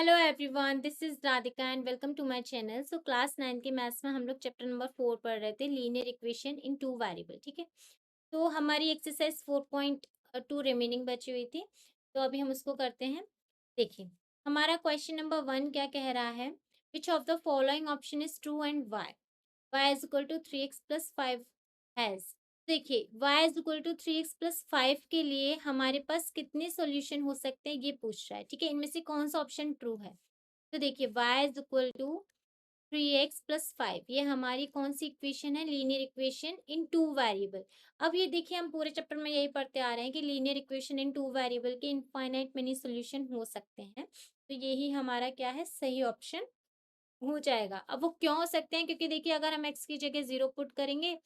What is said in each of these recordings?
Hello everyone, this is Radhika and welcome to my channel. So class 9 के maths में हम लोग चैप्टर नंबर 4 पढ़ रहे थे, linear equation in two variable. ठीक है, तो हमारी एक्सरसाइज 4.2 रिमेनिंग बची हुई थी, तो अभी हम उसको करते हैं। देखिए, हमारा क्वेश्चन नंबर 1 क्या कह रहा है, which of the following option is true and y. y is equal to 3x plus 5 has. देखिए, y is equal to 3x plus 5 के लिए हमारे पास कितने सॉल्यूशन हो सकते हैं ये पूछ रहा है। ठीक है, इनमें से कौन सा ऑप्शन ट्रू है। तो देखिए, y is equal to 3x plus 5, ये हमारी कौन सी इक्वेशन है, linear equation in two variable. अब ये देखिए, हम पूरे चैप्टर में यही पढ़ते आ रहे हैं कि linear equation in two variable के इनफाइनाइट मेनी सॉल्यूशन हो सकते हैं, तो यही हमारा क्या है, सही ऑप्शन हो जाएगा। अब वो क्यों हो सकते हैं, क्योंकि देखिए, अगर हम x की जगह 0 पुट करेंगे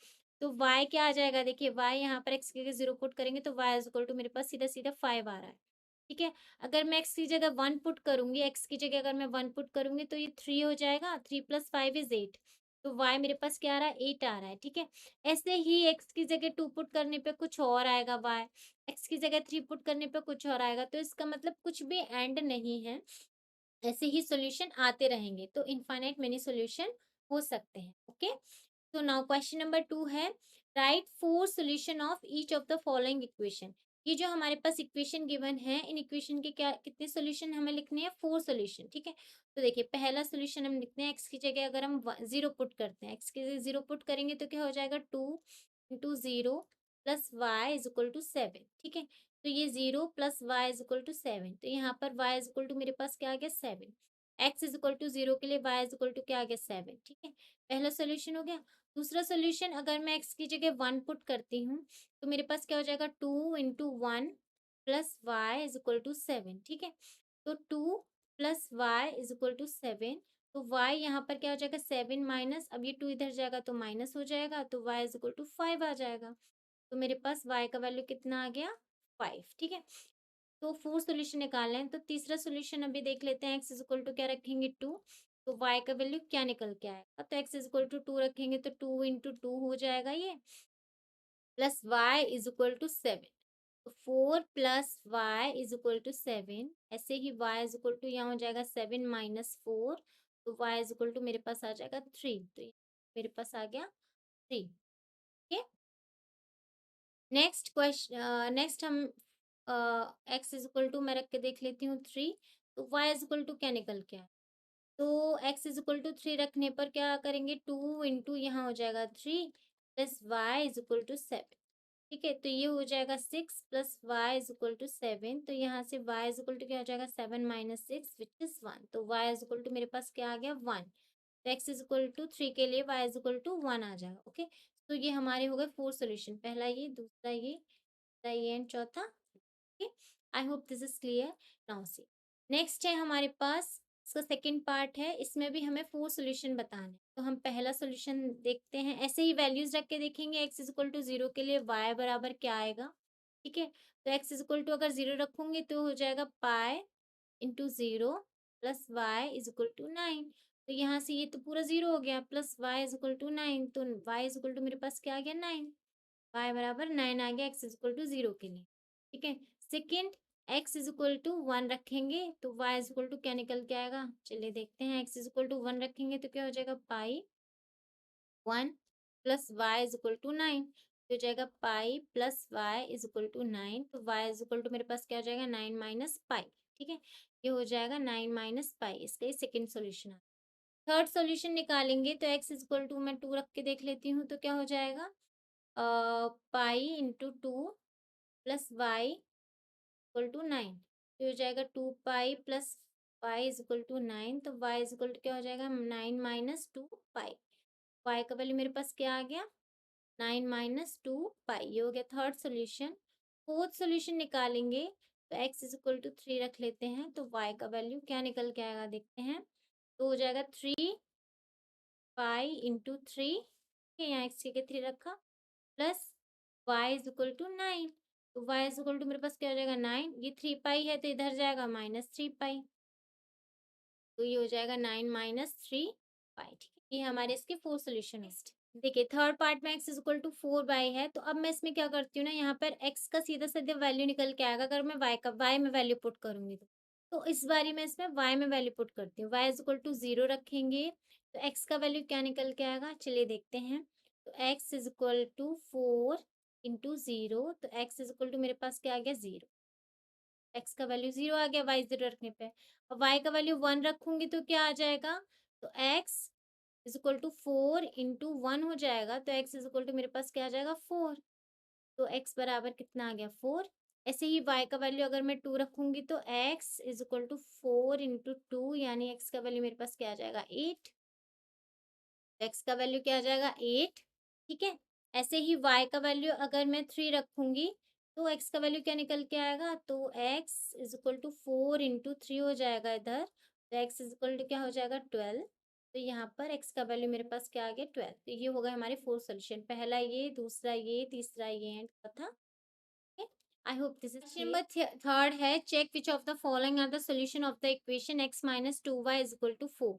तो y क्या आ जाएगा। देखिए, y यहाँ पर x की जगह 0 पुट करेंगे तो y इज इक्वल टू मेरे पास सीधा सीधा 5 आ रहा है। ठीक है, अगर मैं x की जगह 1 पुट करूंगी, x की जगह अगर मैं 1 पुट करूंगी तो ये 3 हो जाएगा। 3 प्लस 5 इज 8, तो y मेरे पास क्या आ रहा है, 8 आ रहा है। ठीक है, ऐसे ही x की जगह 2 पुट करने पे कुछ और आएगा, y x की जगह 3 पुट करने पे कुछ और आएगा, तो इसका मतलब कुछ भी एंड नहीं है, ऐसे ही सॉल्यूशन आते रहेंगे, तो इनफाइनाइट मेनी सॉल्यूशन हो सकते हैं। ओके, तो नाउ क्वेश्चन नंबर 2 है, right four solution of each of the following equation. ये जो हमारे पास इक्वेशन गिवन है, इन इक्वेशन के क्या कितने सॉल्यूशन हमें लिखने हैं, फोर सॉल्यूशन। ठीक है, तो देखिए, पहला सॉल्यूशन हम लिखते हैं, एक्स की जगह अगर हम 0 पुट करते हैं, एक्स की जगह 0 पुट करेंगे तो क्या हो जाएगा, 2 into 0 plus y is equal to 7। ठीक है, तो ये 0 plus y is equal to 7, तो यहाँ पर वाई इज इक्वल टू मेरे पास क्या आ गया, 7। एक्स इज इक्वल टू 0 के लिए वाई इज इक्वल टू क्या आ गया, 7। ठीक है, पहला सोल्यूशन हो गया। दूसरा सोल्यूशन, अगर मैं एक्स की जगह 1 पुट करती हूँ तो मेरे पास क्या हो जाएगा, 2 into 1 plus y is equal to 7। ठीक है, तो 2 plus y is equal to 7, तो y यहाँ पर क्या हो जाएगा, 7 माइनस, अब ये 2 इधर जाएगा तो माइनस हो जाएगा, तो y इज इक्वल टू 5 आ जाएगा। तो मेरे पास y का वैल्यू कितना आ गया, 5। ठीक है, तो फोर सोल्यूशन निकालना है, तो तीसरा सोल्यूशन अभी देख लेते हैं। एक्स इज इक्वल टू क्या रखेंगे, 2, तो y का वैल्यू क्या निकल के आएगा, तो एक्स इज इक्वल टू 2 रखेंगे तो 2 इंटू 2 हो जाएगा ये, plus y is equal to 7, तो 4 plus y is equal to 7। ऐसे ही y इज इक्वल टू यहाँ हो जाएगा 7 माइनस 4, तो y इज इक्वल टू मेरे पास आ जाएगा 3, तो ये मेरे पास आ गया 3। ठीक है, नेक्स्ट क्वेश्चन, नेक्स्ट हम एक्स इज इक्वल टू मैं रख के देख लेती हूँ 3, तो वाई इज इक्वल टू क्या निकल के आया, तो एक्स इज इक्वल टू 3 रखने पर क्या करेंगे, 2 इंटू यहाँ हो जाएगा 3 plus y is equal to 7। ठीक है, तो ये हो जाएगा 6 plus y is equal to 7, तो यहाँ से वाई इज इक्वल टू क्या हो जाएगा, 7 माइनस 6 विच इज 1, तो वाई इज इक्वल टू मेरे पास क्या आ गया, 1। तो एक्स इज इक्वल टू 3 के लिए वाई इज इक्वल टू 1 आ जाएगा। ओके, तो ये हमारे हो गए फोर सोल्यूशन, पहला ये, दूसरा ये, तीसरा ये एंड चौथा। Okay, I hope this is clear. Now C, next है हमारे पास, इसका सेकंड पार्ट है, इसमें भी हमें फोर सोल्यूशन बताने हैं। तो हम पहला सोल्यूशन देखते हैं, ऐसे ही वैल्यूज रख के देखेंगे। एक्स इज इक्वल टू 0 के लिए y बराबर क्या आएगा। ठीक है, तो एक्स इज इक्वल टू अगर 0 रखूंगी तो हो जाएगा pi into 0 plus y is equal to 9, तो यहाँ से ये तो पूरा 0 हो गया, plus y is equal to 9, तो वाई इज इक्वल टू मेरे पास क्या आ गया, 9। y बराबर 9 आ गया एक्स इज इक्वल टू 0 के लिए। ठीक है, second, x is equal to 1 रखेंगे तो y इज इक्वल टू क्या निकल के आएगा, चलिए देखते हैं। x इज इक्वल टू 1 रखेंगे तो क्या हो जाएगा, pi 1 plus y is equal to 9, तो हो जाएगा pi plus y is equal to 9, तो y इज इक्वल टू मेरे पास क्या हो जाएगा, 9 माइनस पाई। ठीक है, ये हो जाएगा 9 माइनस पाई, इसका ये सेकेंड सोल्यूशन है। थर्ड सोल्यूशन निकालेंगे तो x इज इक्वल टू मैं 2 रख के देख लेती हूँ, तो क्या हो जाएगा, pi into 2 plus y equal to 9, तो हो जाएगा 2 pi plus y is equal to 9, तो वाई इज इक्वल टू क्या हो जाएगा, 9 माइनस 2 पाई। वाई का वैल्यू मेरे पास क्या आ गया, 9 माइनस 2 पाई, ये हो गया थर्ड सोल्यूशन। फोर्थ सोल्यूशन निकालेंगे तो एक्स इज इक्वल टू 3 रख लेते हैं, तो वाई का वैल्यू क्या निकल के आएगा देखते हैं, तो हो जाएगा 3 पाई इंटू 3, यहाँ एक्स की जगह 3 रखा, plus y is equal to 9, तो वाई इज इक्वल टू मेरे पास क्या हो जाएगा, 9, ये 3 पाई है तो इधर जाएगा -3 पाई, तो ये हो जाएगा 9 माइनस 3 पाई। ठीक है, ये हमारे इसके फोर सोल्यूशन है। देखिए, थर्ड पार्ट में x is equal to 4 by है, तो अब मैं इसमें क्या करती हूँ ना, यहाँ पर x का सीधा सीधा वैल्यू निकल के आएगा अगर मैं y में वैल्यू पुट करूंगी तो इस बारी मैं इसमें y में वैल्यू पुट करती हूँ। y इज इक्वल टू 0 रखेंगे तो x का वैल्यू क्या निकल के आएगा, चलिए देखते हैं। तो x is equal to 4 into 0, तो x इज इक्वल टू मेरे पास क्या आ गया 0। x का वैल्यू 0 आ गया y 0 रखने पे। और y का वैल्यू 1 रखूंगी तो क्या आ जाएगा, तो x is equal to 4 into 1 हो जाएगा, तो x इज इक्वल टू मेरे पास क्या आ जाएगा 4। तो x बराबर कितना आ गया 4। ऐसे ही y का वैल्यू अगर मैं 2 रखूंगी तो x is equal to 4 into 2, यानी x का वैल्यू मेरे पास क्या आ जाएगा 8। x का वैल्यू क्या आ जाएगा 8। ठीक है। ऐसे ही y का वैल्यू अगर मैं 3 रखूंगी तो x का वैल्यू क्या निकल के आएगा, तो x is equal to 4 into 3 हो जाएगा इधर, तो x इज इक्वल टू क्या हो जाएगा 12। तो यहाँ पर x का वैल्यू मेरे पास क्या आ गया 12। तो ये हो गए हमारे 4 सोल्यूशन, पहला ये, दूसरा ये, तीसरा ये एंड चौथा। Okay, I hope this is clear. Question number third है, check which of the following are the solution of the equation x minus 2y is equal to 4।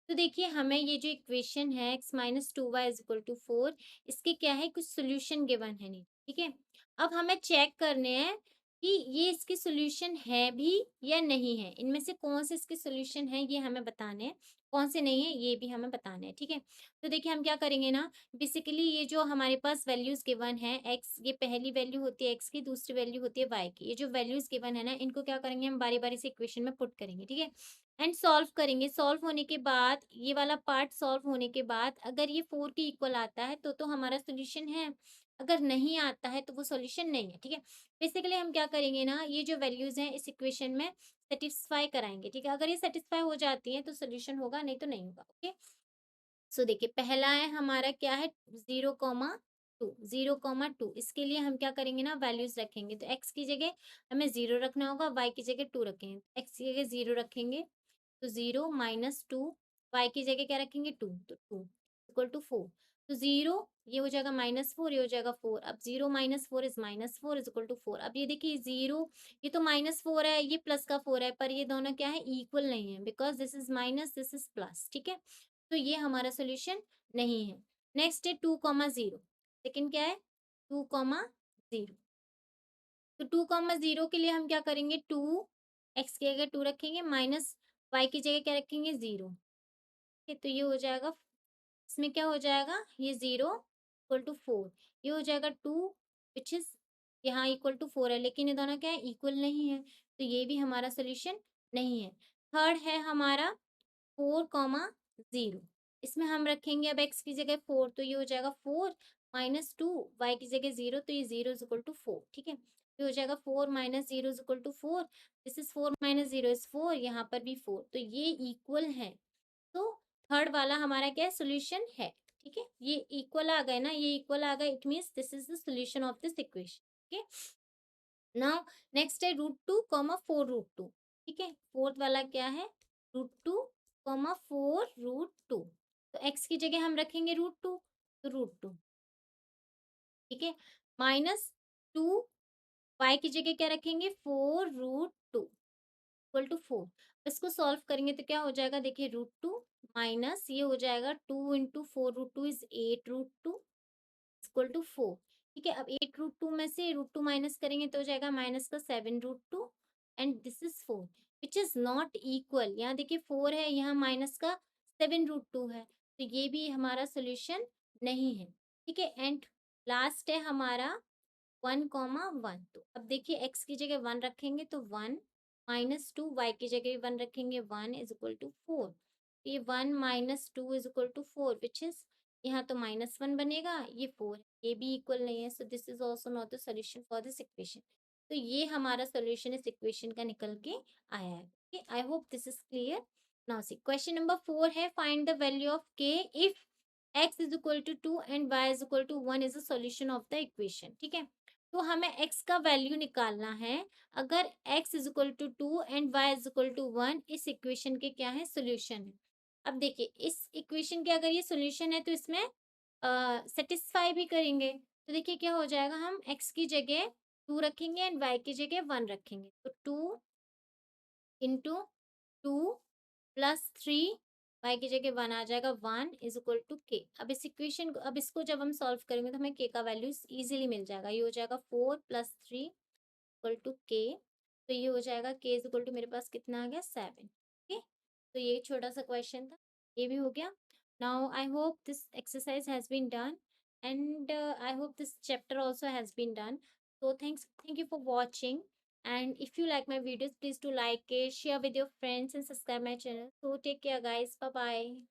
तो देखिए हमें ये जो इक्वेशन है x minus 2y is equal to 4, इसके क्या है, कुछ सोल्यूशन गिवन है नहीं, ठीक है। अब हमें चेक करने हैं कि ये इसके सोल्यूशन है भी या नहीं है, इनमें से कौन से इसके सोल्यूशन है ये हमें बताने हैं, कौन से नहीं है ये भी हमें बताने हैं, ठीक है। तो देखिए हम क्या करेंगे ना, बेसिकली ये जो हमारे पास वैल्यूज गिवन है x, ये पहली वैल्यू होती है x की, दूसरी वैल्यू होती है y की। ये जो वैल्यूज गिवन है ना, इनको क्या करेंगे हम बारी बारी से इक्वेशन में पुट करेंगे, ठीक है। एंड सॉल्व करेंगे। सॉल्व होने के बाद, ये वाला पार्ट सॉल्व होने के बाद अगर ये 4 के इक्वल आता है तो हमारा सोल्यूशन है, अगर नहीं आता है तो वो सोल्यूशन नहीं है, ठीक है। बेसिकली हम क्या करेंगे ना, ये जो वैल्यूज हैं इस इक्वेशन में सेटिस्फाई कराएंगे, ठीक है। अगर ये सेटिस्फाई हो जाती है तो सोल्यूशन होगा, नहीं तो नहीं होगा, ओके। सो देखिए पहला है हमारा क्या है 0,2, 0,2। इसके लिए हम क्या करेंगे ना, वैल्यूज रखेंगे। तो x की जगह हमें 0 रखना होगा, y की जगह 2 रखेंगे। x की जगह 0 रखेंगे तो 0 माइनस 2, y की जगह क्या रखेंगे 2, तो 2 इक्वल टू 4। तो 0 ये हो जाएगा -4, ये हो जाएगा 4। अब 0 minus 4 is -4 is equal to 4। अब ये देखिए 0, ये तो -4 है, ये प्लस का 4 है, पर ये दोनों क्या है, इक्वल नहीं है, because this is minus, this is plus, ठीक है। तो ये हमारा सोल्यूशन नहीं है। नेक्स्ट है 2,0। सेकंड क्या है 2,0। तो 2,0 के लिए हम क्या करेंगे, 2 x की जगह 2 रखेंगे, माइनस y की जगह क्या रखेंगे 0। ठीक है, तो ये हो जाएगा, इसमें क्या हो जाएगा, ये 0 इक्वल टू 4, ये हो जाएगा 2 विच इज यहाँ इक्वल टू 4 है, लेकिन ये दोनों क्या है, इक्वल नहीं है, तो ये भी हमारा सोल्यूशन नहीं है। थर्ड है हमारा 4,0। इसमें हम रखेंगे अब x की जगह 4, तो ये हो जाएगा 4 माइनस 2, y की जगह 0, तो ये 0 इज इक्वल टू 4, ठीक है। ये हो जाएगा 4 minus 0 is equal to 4, this is 4 minus 0 is 4, यहाँ पर भी 4, तो ये इक्वल है। तो थर्ड वाला हमारा क्या है, सोल्यूशन है, ठीक है। ये इक्वल आ गए ना, ये इक्वल आ गए, it means this is the solution of this equation, ठीक है। नाउ नेक्स्ट है √2,4√2, ठीक है। फोर्थ वाला क्या है, √2,4√2। तो x की जगह हम रखेंगे √2, तो √2, ठीक है। -2, y की जगह क्या रखेंगे 4√2 इक्वल टू 4। इसको सॉल्व करेंगे तो क्या हो जाएगा, देखिए √2 माइनस ये हो जाएगा 2 इंटू 4√2 इज 8√2 इक्वल टू 4, ठीक है। अब 8√2 में से √2 माइनस करेंगे तो हो जाएगा माइनस का 7√2 and this is 4 which is not equal. यहाँ देखिए 4 है, यहाँ माइनस का 7√2 है, तो ये भी हमारा सोल्यूशन नहीं है, ठीक है। एंड लास्ट है हमारा 1,1। तो अब देखिए x की जगह 1 रखेंगे तो 1 -2, y की जगह 1 रखेंगे 1 इज इक्वल टू 4। ये 1 -2 is equal to 4 which is, यहाँ तो -1 बनेगा, ये 4, ये भी इक्वल नहीं है, so this is also not the solution for this equation. तो ये हमारा सोल्यूशन इस इक्वेशन का निकल के आया है, okay. I hope this is clear. Now see question number 4 है, find the value of k if x is equal to 2 and y is equal to 1 is the solution of the equation, ठीक है। तो हमें x का value निकालना है, अगर x is equal to 2 and y is equal to 1 इस equation के क्या है, सोल्यूशन है। अब देखिए इस इक्वेशन के अगर ये सोल्यूशन है तो इसमें सेटिस्फाई भी करेंगे। तो देखिए क्या हो जाएगा, हम x की जगह 2 रखेंगे एंड y की जगह 1 रखेंगे, तो 2 इंटू 2 प्लस 3, y की जगह 1 आ जाएगा, 1 इज इक्वल टू k। अब इस इक्वेशन को, अब इसको जब हम सॉल्व करेंगे तो हमें k का वैल्यू इजीली मिल जाएगा, ये हो जाएगा 4 प्लस 3 इक्वल टू k। तो ये हो जाएगा k इज इक्वल टू मेरे पास कितना आ गया 7। ओके, तो ये छोटा सा क्वेश्चन था, ये भी हो गया। Now I hope this exercise has been done and I hope this chapter also has been done. So thank you for watching, and if you like my videos, please do like it, share with your friends and subscribe my channel. So take care guys, bye bye.